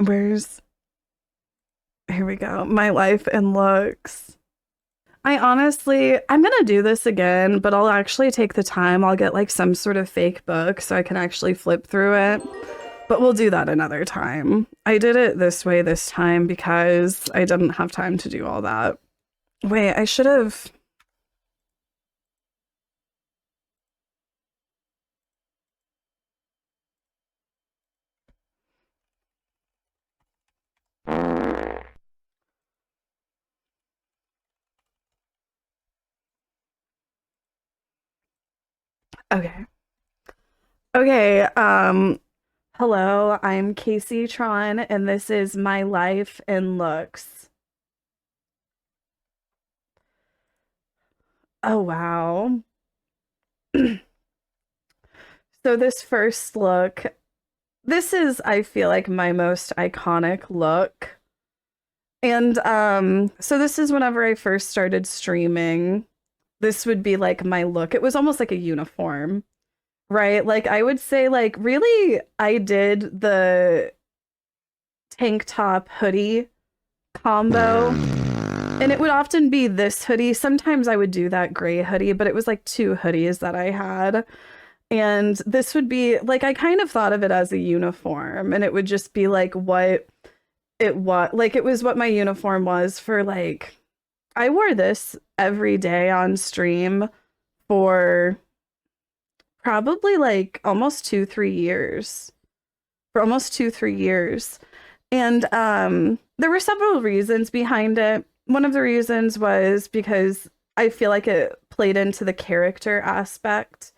Where's, here we go. My life and looks. I'm gonna do this again, but I'll actually take the time. I'll get like some sort of fake book so I can actually flip through it. But we'll do that another time. I did it this way this time because I didn't have time to do all that. Wait, I should have. Okay. Okay, hello, I'm Kaceytron, and this is my life and looks. Oh, wow. So this first look, this is, I feel like, my most iconic look. And so this is whenever I first started streaming. This would be like my look. It was almost like a uniform, right? Like I would say like really I did the tank top hoodie combo. And it would often be this hoodie. Sometimes I would do that gray hoodie, but it was like two hoodies that I had. And this would be like, I kind of thought of it as a uniform, and it would just be like what it was. Like, it was what my uniform was for like, I wore this every day on stream for probably like almost 2, 3 years. For almost 2, 3 years. And there were several reasons behind it. One of the reasons was because I feel like it played into the character aspect.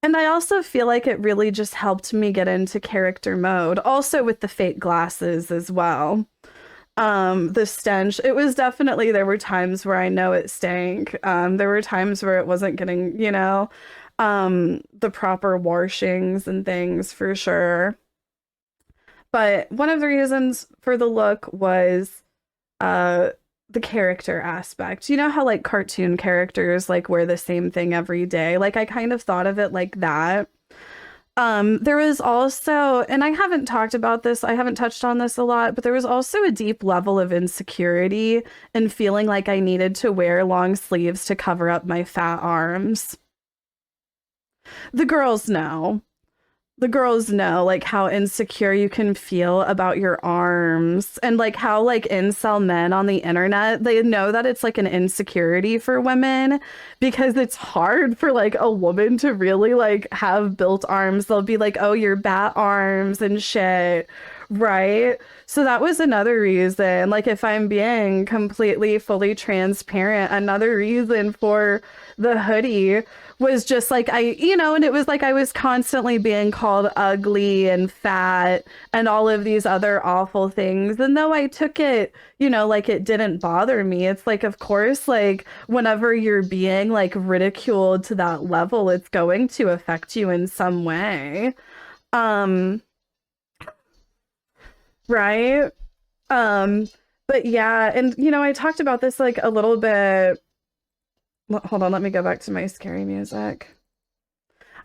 And I also feel like it really just helped me get into character mode, also with the fake glasses as well. The stench, it was definitely, there were times where I know it stank. There were times where it wasn't getting, the proper washings and things for sure. But one of the reasons for the look was uh the character aspect. You know how like cartoon characters like wear the same thing every day? Like I kind of thought of it like that. There was also, and I haven't talked about this, I haven't touched on this a lot, but there was also a deep level of insecurity and feeling like I needed to wear long sleeves to cover up my fat arms. The girls know. The girls know like how insecure you can feel about your arms, and like how like incel men on the internet, they know that it's like an insecurity for women because it's hard for like a woman to really like have built arms. They'll be like, oh, you're bat arms and shit, right? So that was another reason, like if I'm being completely fully transparent, another reason for the hoodie was just like and it was like I was constantly being called ugly and fat and all of these other awful things. And though I took it, like it didn't bother me, it's like, of course, like whenever you're being like ridiculed to that level, it's going to affect you in some way. Um, right? Um, but yeah, and I talked about this like a little bit. Hold on, let me go back to my scary music.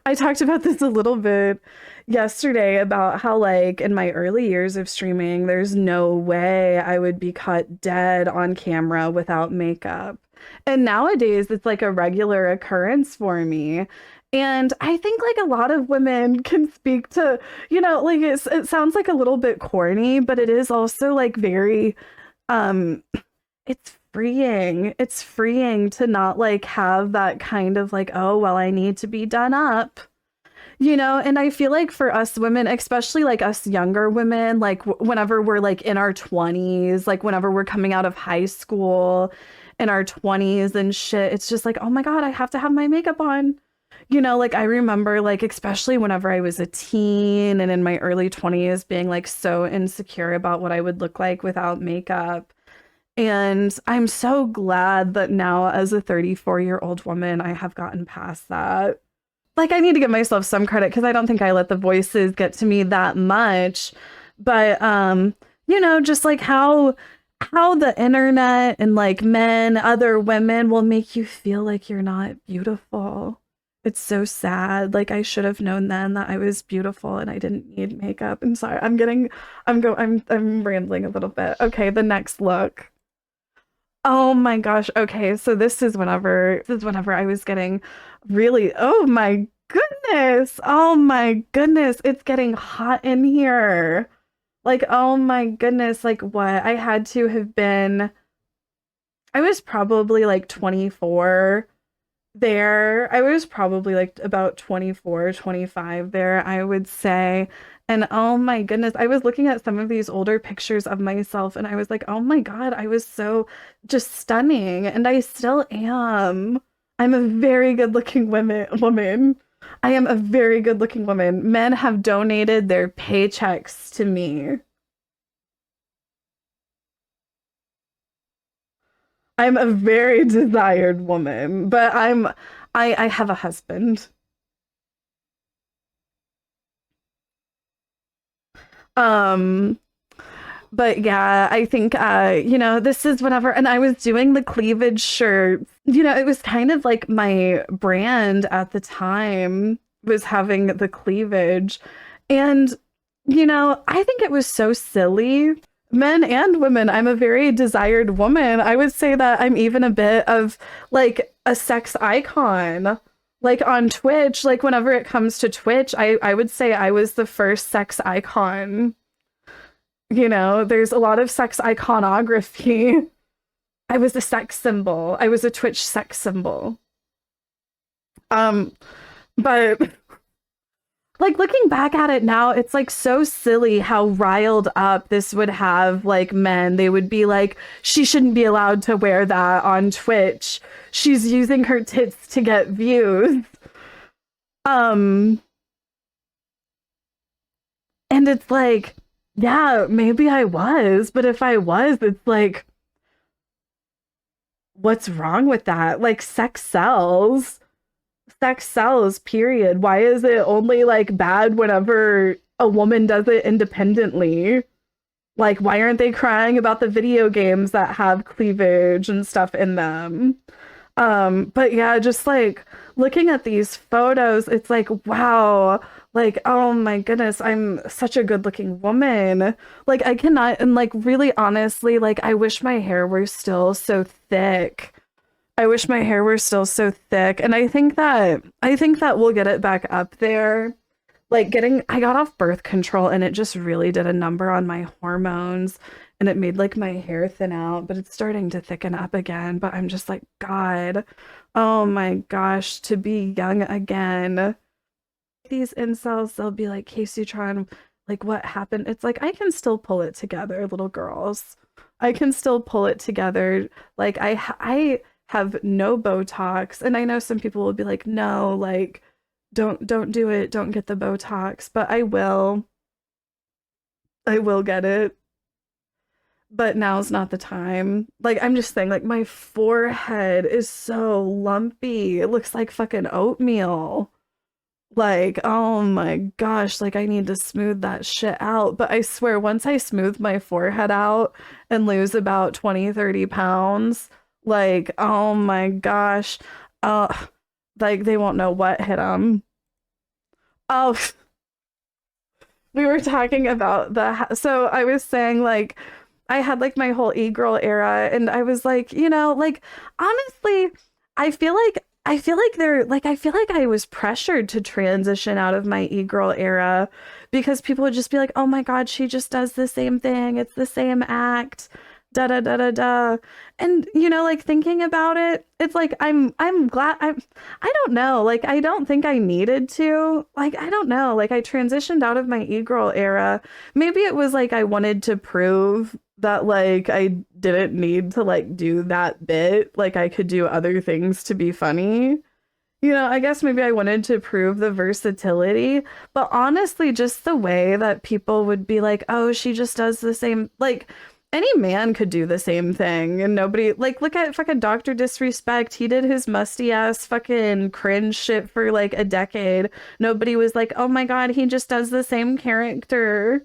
I talked about this a little bit yesterday about how, like, in my early years of streaming, there's no way I would be caught dead on camera without makeup. And nowadays, it's like a regular occurrence for me. And I think like a lot of women can speak to, like it sounds like a little bit corny, but it is also like very um it's freeing. It's freeing to not like have that kind of like, oh, well, I need to be done up. And I feel like for us women, especially like us younger women, like whenever we're like in our 20s, like whenever we're coming out of high school in our 20s and shit, it's just like, oh my God, I have to have my makeup on. Like I remember like especially whenever I was a teen and in my early 20s being like so insecure about what I would look like without makeup. And I'm so glad that now, as a 34-year-old woman, I have gotten past that. Like, I need to give myself some credit because I don't think I let the voices get to me that much. But, just like how the internet and like men, other women will make you feel like you're not beautiful. It's so sad. Like I should have known then that I was beautiful and I didn't need makeup. I'm sorry. I'm rambling a little bit. Okay, the next look. Oh my gosh. Okay, so this is whenever I was getting really, oh my goodness. Oh my goodness. It's getting hot in here. Like, oh my goodness. Like what? I was probably like 24 there. I was probably like about 24, 25 there, I would say. And oh my goodness, I was looking at some of these older pictures of myself and I was like, oh my God, I was so just stunning. And I still am. I'm a very good looking woman. I am a very good looking woman. Men have donated their paychecks to me. I'm a very desired woman, but I have a husband. Um, but yeah, I think this is whenever and I was doing the cleavage shirt. It was kind of like my brand at the time was having the cleavage. And I think it was so silly. Men and women, I'm a very desired woman. I would say that I'm even a bit of like a sex icon. Like on Twitch, like whenever it comes to Twitch, I would say I was the first sex icon. There's a lot of sex iconography. I was a sex symbol. I was a Twitch sex symbol. Um, but like looking back at it now, it's like so silly how riled up this would have like men. They would be like, she shouldn't be allowed to wear that on Twitch. She's using her tits to get views. Um, and it's like, yeah, maybe I was, but if I was, it's like, what's wrong with that? Like sex sells. Sex sells, period. Why is it only like bad whenever a woman does it independently? Like, why aren't they crying about the video games that have cleavage and stuff in them? But yeah, just like looking at these photos, it's like, wow, like, oh my goodness, I'm such a good looking woman. Like, I cannot, and like, really honestly, like, I wish my hair were still so thick. I wish my hair were still so thick. And I think that we'll get it back up there. Like I got off birth control and it just really did a number on my hormones and it made like my hair thin out, but it's starting to thicken up again. But I'm just like, God, oh my gosh, to be young again. These incels, they'll be like, Kaceytron, like what happened? It's like I can still pull it together, little girls. I can still pull it together. Like I have no Botox, and I know some people will be like, no, like don't do it, don't get the Botox, but I will get it. But now's not the time. Like I'm just saying, like my forehead is so lumpy. It looks like fucking oatmeal. Like, oh my gosh, like I need to smooth that shit out. But I swear, once I smooth my forehead out and lose about 20, 30 pounds, like, oh my gosh, uh, like they won't know what hit them. Oh, we were talking about so I was saying like I had like my whole e-girl era and I was like, like honestly, I feel like I was pressured to transition out of my e-girl era because people would just be like, "Oh my God, she just does the same thing. It's the same act." Da da da da da. And like thinking about it, it's like I'm glad I don't know. Like I don't think I needed to. Like I don't know. Like I transitioned out of my e-girl era. Maybe it was like I wanted to prove that like I didn't need to like do that bit. Like I could do other things to be funny. I guess maybe I wanted to prove the versatility, but honestly, just the way that people would be like, "Oh, she just does the same," like any man could do the same thing and nobody like look at fucking Dr. Disrespect. He did his musty ass fucking cringe shit for like a decade. Nobody was like, "Oh my God, he just does the same character."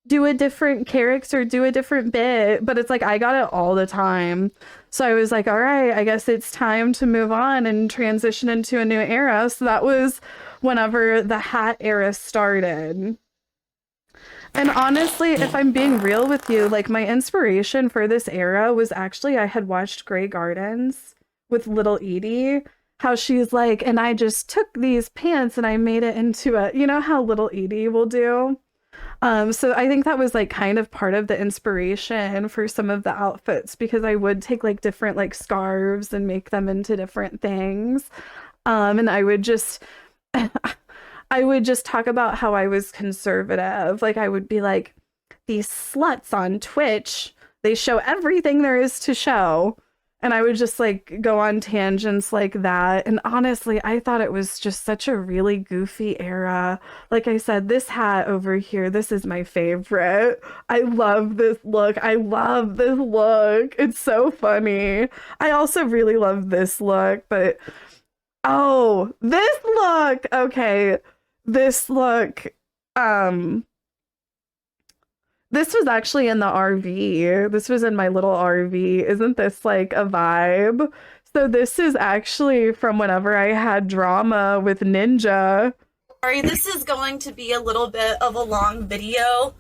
do a different character, do a different bit, but it's like I got it all the time. So I was like, all right, I guess it's time to move on and transition into a new era. So that was whenever the hat era started. And honestly, if I'm being real with you, like my inspiration for this era was actually I had watched Grey Gardens with Little Edie. How she's like, and I just took these pants and I made it into a, you know how Little Edie will do? So I think that was like kind of part of the inspiration for some of the outfits because I would take like different like scarves and make them into different things. And I would just I would just talk about how I was conservative. Like I would be like, these sluts on Twitch, they show everything there is to show. And I would just like go on tangents like that. And honestly, I thought it was just such a really goofy era. Like I said, this hat over here, this is my favorite. I love this look. I love this look. It's so funny. I also really love this look, but oh, this look. Okay. This look, this was actually in the RV. This was in my little RV. Isn't this like a vibe? So this is actually from whenever I had drama with Ninja. Sorry, this is going to be a little bit of a long video.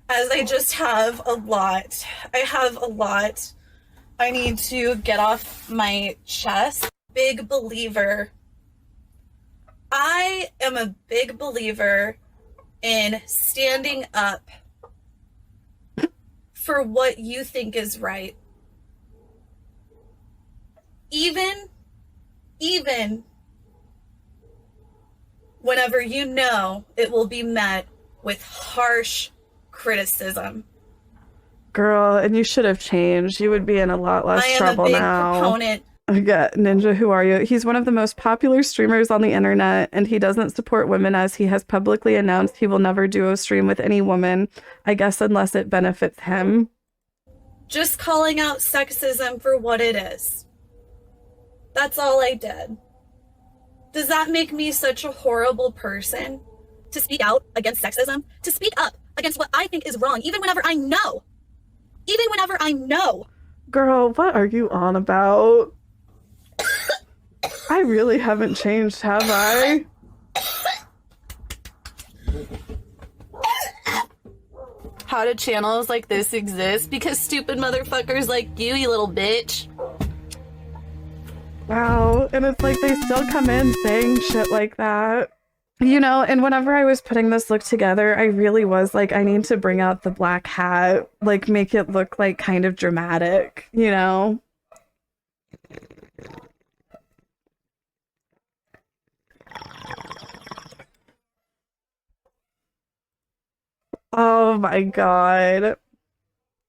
As I just have a lot. I have a lot I need to get off my chest. Big believer. I am a big believer in standing up for what you think is right. Even whenever you know it will be met with harsh criticism. Girl, and you should have changed. You would be in a lot less trouble now. I am a big proponent. Yeah, Ninja, who are you? He's one of the most popular streamers on the internet, and he doesn't support women as he has publicly announced he will never do a stream with any woman, I guess unless it benefits him. Just calling out sexism for what it is. That's all I did. Does that make me such a horrible person? To speak out against sexism? To speak up against what I think is wrong, even whenever I know. Even whenever I know. Girl, what are you on about? I really haven't changed, have I? How do channels like this exist? Because stupid motherfuckers like you little bitch. Wow, and it's like they still come in saying shit like that. You know, and whenever I was putting this look together, I really was like, I need to bring out the black hat, like make it look like kind of dramatic, you know? Oh my god.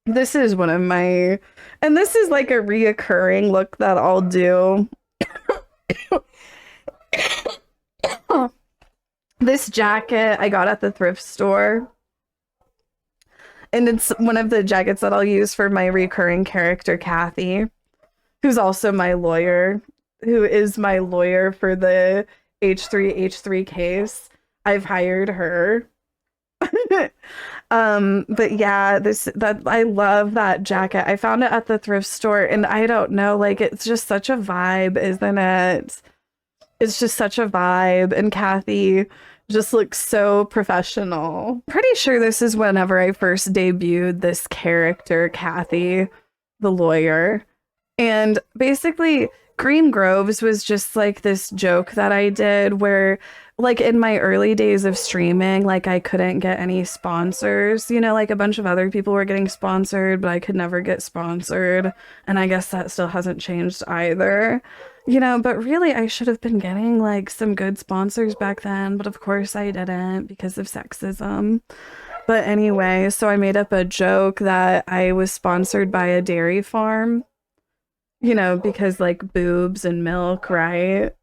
This is one of my, and this is like a reoccurring look that I'll do. This jacket I got at the thrift store. And it's one of the jackets that I'll use for my recurring character, Kathy, who's also my lawyer, who is my lawyer for the H3 case. I've hired her. But yeah, that I love that jacket. I found it at the thrift store, and I don't know, like it's just such a vibe, isn't it? It's just such a vibe, and Kathy just looks so professional. Pretty sure this is whenever I first debuted this character, Kathy, the lawyer. And basically, Green Groves was just like this joke that I did where, like in my early days of streaming, like I couldn't get any sponsors, you know, like a bunch of other people were getting sponsored, but I could never get sponsored. And I guess that still hasn't changed either. You know, but really I should have been getting like some good sponsors back then, but of course I didn't because of sexism. But anyway, so I made up a joke that I was sponsored by a dairy farm, you know, because like boobs and milk, right?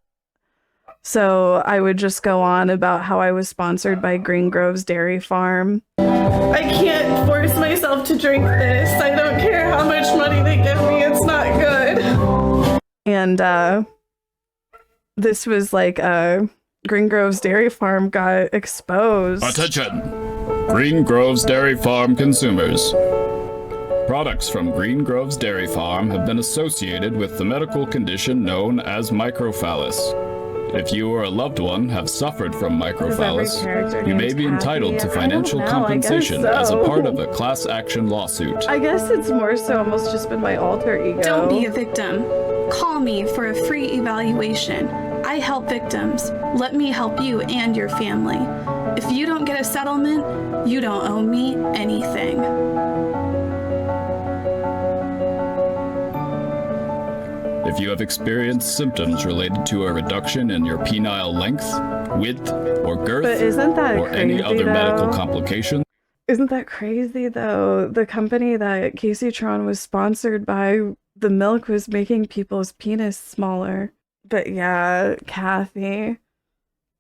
So I would just go on about how I was sponsored by Green Grove's Dairy Farm. I can't force myself to drink this. I don't care how much money they give me. It's not good. And this was like a Green Grove's Dairy Farm got exposed. Attention! Green Grove's Dairy Farm consumers. Products from Green Grove's Dairy Farm have been associated with the medical condition known as microphallus. If you or a loved one have suffered from microphallus, you may be entitled to financial compensation as a part of a class action lawsuit. I guess it's more so almost just been my alter ego. Don't be a victim. Call me for a free evaluation. I help victims. Let me help you and your family. If you don't get a settlement, you don't owe me anything. If you have experienced symptoms related to a reduction in your penile length, width, or girth, But isn't that or any crazy, other medical though? complication, Isn't that crazy though? The company that Kaceytron was sponsored by, the milk was making people's penis smaller. But yeah, Kathy,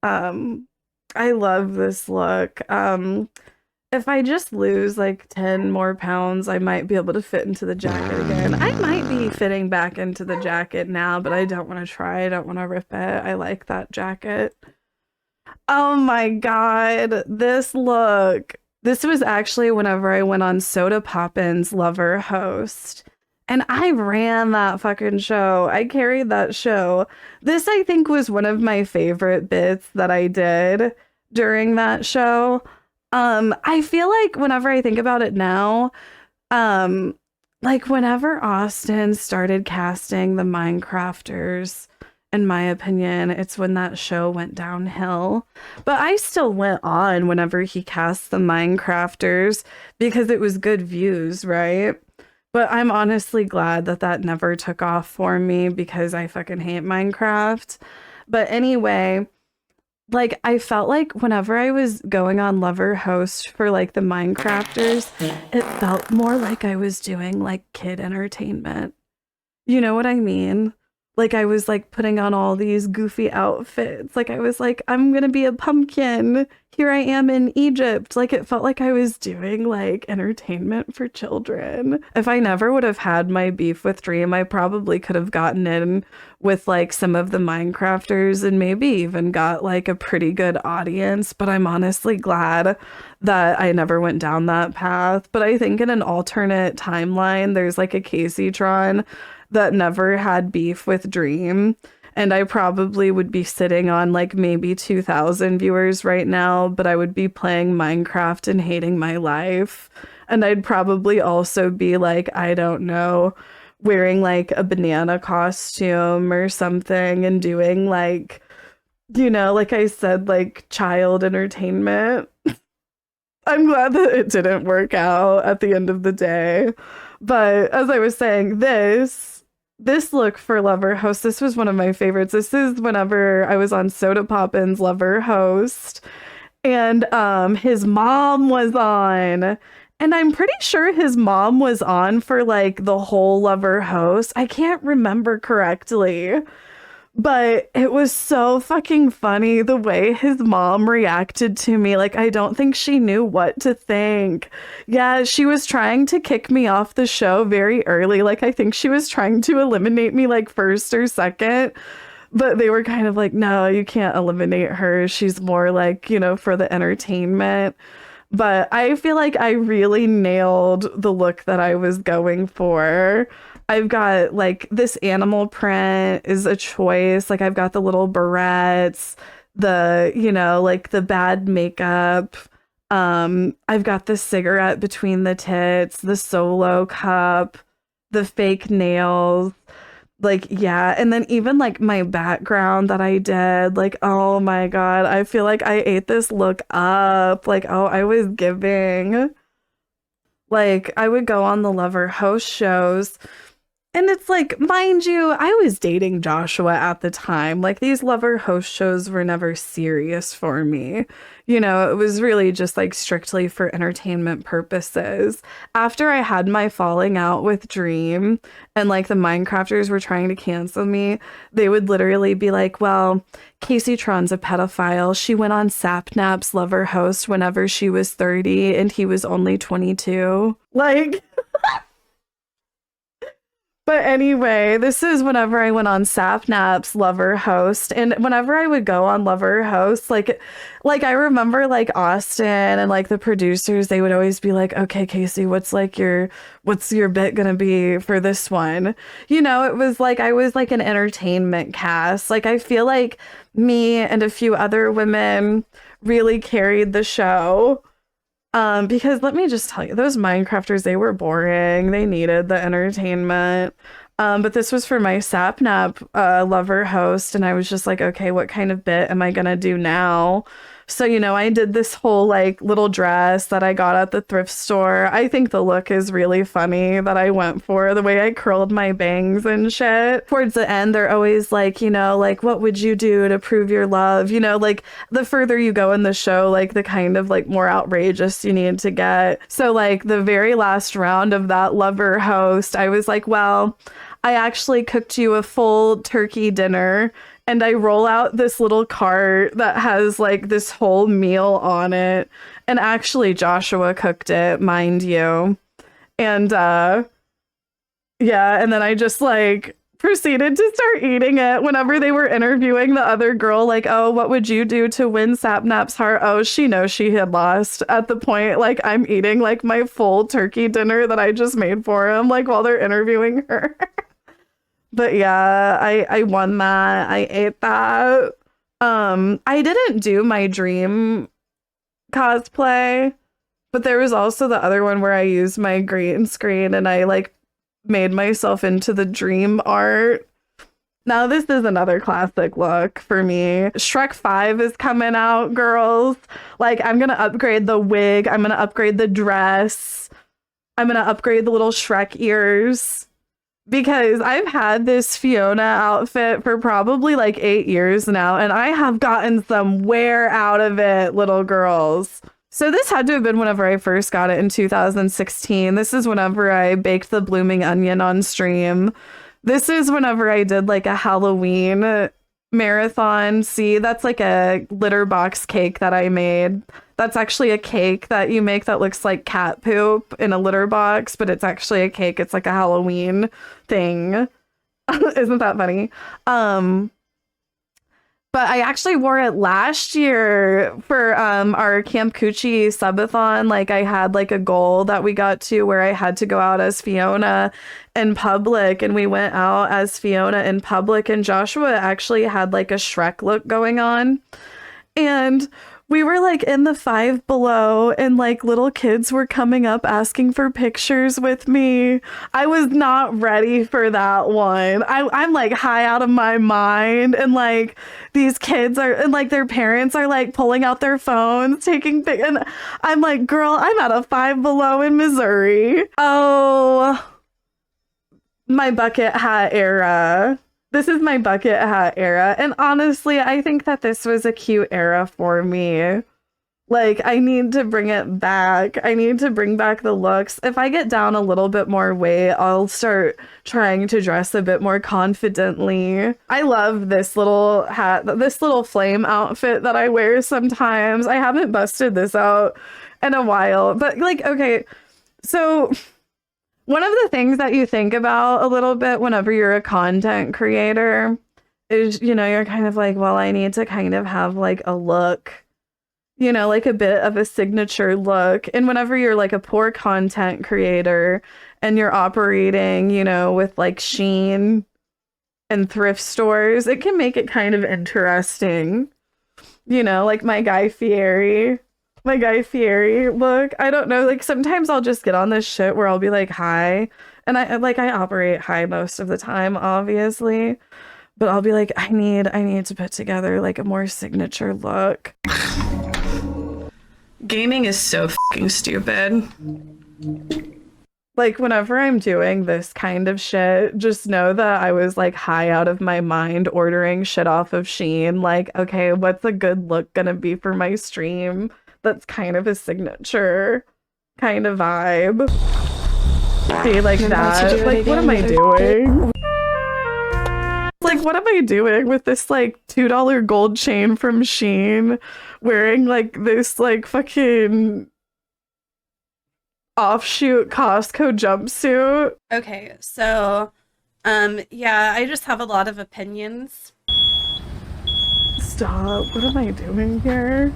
I love this look. If I just lose like 10 more pounds, I might be able to fit into the jacket again. I might be fitting back into the jacket now, but I don't want to try. I don't want to rip it. I like that jacket. Oh my God, this look. This was actually whenever I went on Soda Poppin's Lover Host. And I ran that fucking show. I carried that show. This, I think, was one of my favorite bits that I did during that show. I feel like whenever I think about it now, like whenever Austin started casting the Minecrafters, in my opinion, it's when that show went downhill. But I still went on whenever he cast the Minecrafters because it was good views, right? But I'm honestly glad that that never took off for me because I fucking hate Minecraft. But anyway, like I felt like whenever I was going on Lover Host for like the Minecrafters, it felt more like I was doing like kid entertainment. You know what I mean? Like I was like putting on all these goofy outfits. Like I was like, I'm gonna be a pumpkin. Here I am in Egypt. Like it felt like I was doing like entertainment for children. If I never would have had my beef with Dream, I probably could have gotten in with like some of the Minecrafters and maybe even got like a pretty good audience. But I'm honestly glad that I never went down that path. But I think in an alternate timeline, there's like a Kaceytron that never had beef with Dream, and I probably would be sitting on like maybe 2,000 viewers right now, but I would be playing Minecraft and hating my life. And I'd probably also be like, I don't know, wearing like a banana costume or something and doing like, you know, like I said, like child entertainment. I'm glad that it didn't work out at the end of the day. But as I was saying, this look for Lover Host, this was one of my favorites. This is whenever I was on Soda Poppin's Lover Host, and his mom was on, and I'm pretty sure his mom was on for like the whole Lover Host. I can't remember correctly, but it was so fucking funny the way his mom reacted to me. Like, I don't think she knew what to think. Yeah, she was trying to kick me off the show very early. Like, I think she was trying to eliminate me like first or second. But they were kind of like, no, you can't eliminate her. She's more like, you know, for the entertainment. But I feel like I really nailed the look that I was going for. I've got like this animal print is a choice. Like I've got the little barrettes, the, you know, like the bad makeup. I've got the cigarette between the tits, the solo cup, the fake nails. Like, yeah. And then even like my background that I did, like, oh my God, I feel like I ate this look up. Like, oh, I was giving. Like, I would go on the Lover Host shows. And it's like, mind you, I was dating Joshua at the time. Like, these Lover Host shows were never serious for me. You know, it was really just like strictly for entertainment purposes. After I had my falling out with Dream and like the Minecrafters were trying to cancel me, they would literally be like, well, Kaceytron's a pedophile. She went on Sapnap's Lover Host whenever she was 30 and he was only 22. Like... But anyway, this is whenever I went on Sapnap's Lover Host, and whenever I would go on Lover Host, like I remember like Austin and like the producers, they would always be like, "Okay, Casey, what's your bit gonna be for this one?" You know, it was like I was like an entertainment cast. Like I feel like me and a few other women really carried the show. Because let me just tell you, those Minecrafters, they were boring. They needed the entertainment. But this was for my Sapnap Lover Host, and I was just like, okay, what kind of bit am I gonna do now? So, you know, I did this whole like little dress that I got at the thrift store. I think the look is really funny that I went for, the way I curled my bangs and shit. Towards the end, they're always like, you know, like, what would you do to prove your love? You know, like the further you go in the show, like the kind of like more outrageous you need to get. So like the very last round of that Lover Host, I was like, well, I actually cooked you a full turkey dinner, and I roll out this little cart that has like this whole meal on it. And actually Joshua cooked it, mind you. And yeah, and then I just like proceeded to start eating it whenever they were interviewing the other girl, like, oh, what would you do to win Sapnap's heart? Oh, she knows she had lost at the point. Like I'm eating like my full turkey dinner that I just made for him, like while they're interviewing her. But yeah, I won that. I ate that. I didn't do my dream cosplay, but there was also the other one where I used my green screen and I like made myself into the dream art. Now this is another classic look for me. Shrek 5 is coming out, girls. Like I'm gonna upgrade the wig. I'm gonna upgrade the dress. I'm gonna upgrade the little Shrek ears. Because I've had this Fiona outfit for probably like 8 years now, and I have gotten some wear out of it, little girls. So this had to have been whenever I first got it in 2016. This is whenever I baked the blooming onion on stream. This is whenever I did like a Halloween marathon. See, that's like a litter box cake that I made. That's actually a cake that you make that looks like cat poop in a litter box, but it's actually a cake. It's like a Halloween thing. Isn't that funny? But I actually wore it last year for our Camp Coochie subathon. Like I had like a goal that we got to where I had to go out as Fiona in public, and we went out as Fiona in public, and Joshua actually had like a Shrek look going on. And we were like in the Five Below, and like little kids were coming up asking for pictures with me. I was not ready for that one. I'm like high out of my mind, and like these kids are, and like their parents are like pulling out their phones, taking pictures. And I'm like, girl, I'm at a Five Below in Missouri. Oh, my bucket hat era. This is my bucket hat era. And honestly, I think that this was a cute era for me. Like, I need to bring it back. I need to bring back the looks. If I get down a little bit more weight, I'll start trying to dress a bit more confidently. I love this little hat, this little flame outfit that I wear sometimes. I haven't busted this out in a while. But like, okay, so one of the things that you think about a little bit whenever you're a content creator is, you know, you're kind of like, well, I need to kind of have like a look, you know, like a bit of a signature look. And whenever you're like a poor content creator and you're operating, you know, with like Shein and thrift stores, it can make it kind of interesting. You know, like my Guy Fieri look. I don't know, like sometimes I'll just get on this shit where I'll be like high, and I operate high most of the time, obviously, but I'll be like, I need to put together like a more signature look. Gaming is so fucking stupid. Like whenever I'm doing this kind of shit, just know that I was like high out of my mind ordering shit off of Shein. Like, okay, what's a good look gonna be for my stream? That's kind of a signature kind of vibe. See, like that. Like, what am I doing? Like, what am I doing with this, like, $2 gold chain from Shein? Wearing, like, this, like, fucking offshoot Costco jumpsuit. Okay, so Yeah, I just have a lot of opinions. Stop. What am I doing here?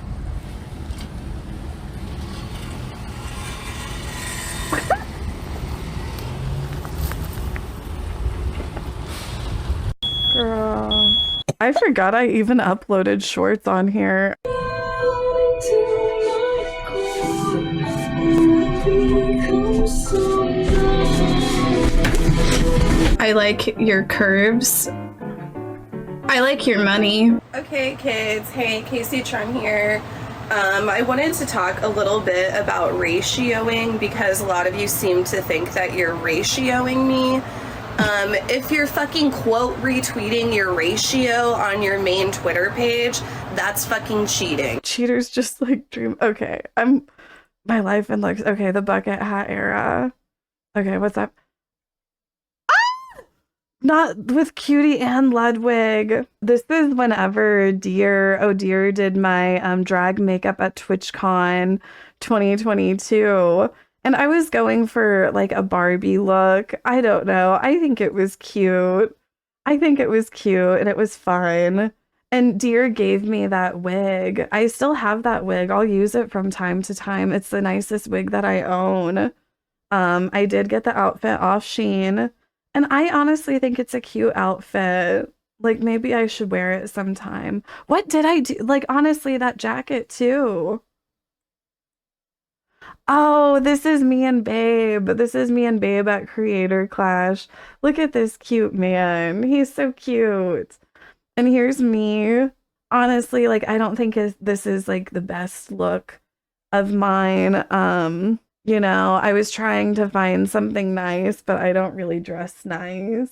Girl. I forgot I even uploaded shorts on here. I like your curves. I like your money. Okay, kids. Hey, Kaceytron here. I wanted to talk a little bit about ratioing because a lot of you seem to think that you're ratioing me. If you're fucking quote retweeting your ratio on your main Twitter page, that's fucking cheating. Cheaters just like dream. Okay, my life and looks. Okay, the bucket hat era. Okay, what's up? Not with Cutie and Ludwig. This is whenever Dear did my drag makeup at TwitchCon 2022. And I was going for like a Barbie look. I don't know. I think it was cute. And it was fun. And Dear gave me that wig. I still have that wig. I'll use it from time to time. It's the nicest wig that I own. I did get the outfit off Shein. And I honestly think it's a cute outfit. Like, maybe I should wear it sometime. What did I do? Like, honestly, that jacket too. Oh, this is me and Babe. This is me and Babe at Creator Clash. Look at this cute man. He's so cute. And here's me. Honestly, like, I don't think this is like the best look of mine. You know, I was trying to find something nice, but I don't really dress nice.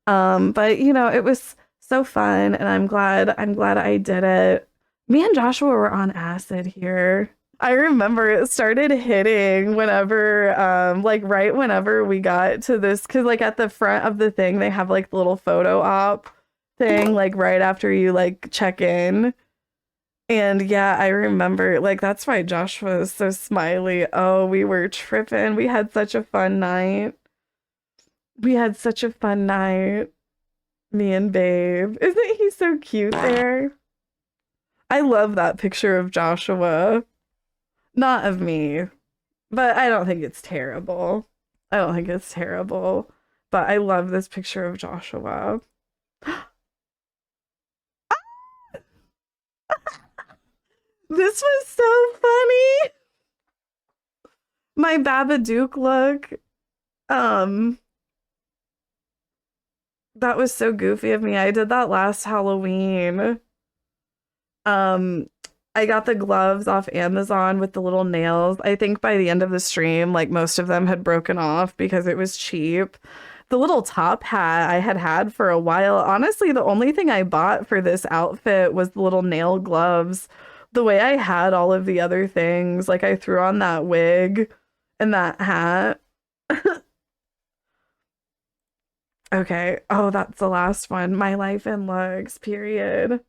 But you know, it was so fun and I'm glad I did it. Me and Joshua were on acid here. I remember it started hitting whenever like right whenever we got to this, because like at the front of the thing they have like the little photo op thing like right after you like check in. And yeah, I remember, like, that's why Joshua was so smiley. Oh, we were tripping. We had such a fun night. Me and Babe. Isn't he so cute there? I love that picture of Joshua. Not of me, but I don't think it's terrible. But I love this picture of Joshua. This was so funny. My Babadook look. That was so goofy of me. I did that last Halloween. I got the gloves off Amazon with the little nails. I think by the end of the stream, like most of them had broken off because it was cheap. The little top hat I had for a while. Honestly, the only thing I bought for this outfit was the little nail gloves. The way I had all of the other things, like I threw on that wig and that hat. Okay. Oh, that's the last one. My life and looks, period.